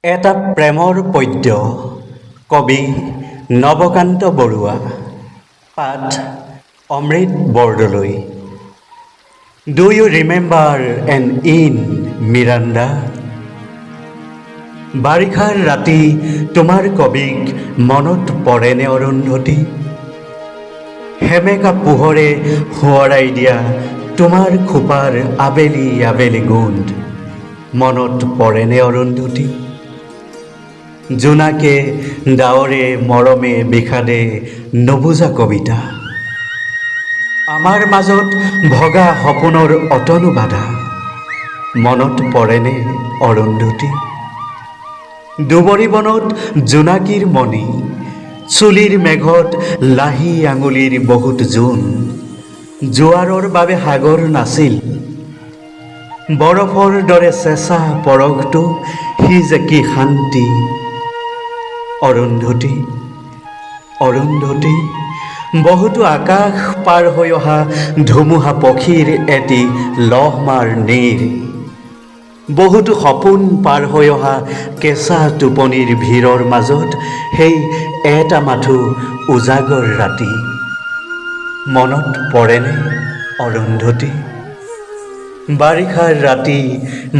এটা প্ৰেমৰ পদ্য কবি নৱকান্ত বৰুৱা পাঠ Amrit Bordoloi. Do you remember an inn Miranda? বাৰিষাৰ ৰাতি তোমাৰ কবিক মনত পৰেনে অৰুন্ধতী? সেমেকা পোহৰে সোঁৱৰাই দিয়া তোমাৰ খোপাৰ আবেলি আবেলি গোন্ধ মনত পৰেনে অৰুন্ধতী? জোনাকে ডাৱৰে মৰমে বিষাদে নুবুজা কবিতা, আমাৰ মাজত ভগা সপোনৰ অতনো বাধা মনত পৰেনে অৰুন্ধতী? দুবৰি বনত জোনাকীৰ মণি, চুলিৰ মেঘত লাহি আঙুলিৰ বহুত জোন, জোৱাৰৰ বাবে সাগৰ নাছিল, বৰফৰ দৰে চেঁচা পৰশটো সি যে কি শান্তি। অৰুন্ধতী অৰুন্ধতী, বহুতো আকাশ পাৰ হৈ অহা ধুমুহা পক্ষীৰ এটি লহমাৰ নীৰ, বহুতো সপোন পাৰ হৈ অহা কেঁচা টোপনিৰ ভিৰৰ মাজত সেই এটা মাথো উজাগৰ ৰাতি মনত পৰেনে অৰুন্ধতী? বাৰিষাৰ ৰাতি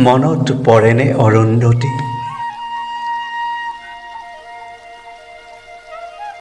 মনত পৰেনে অৰুন্ধতী?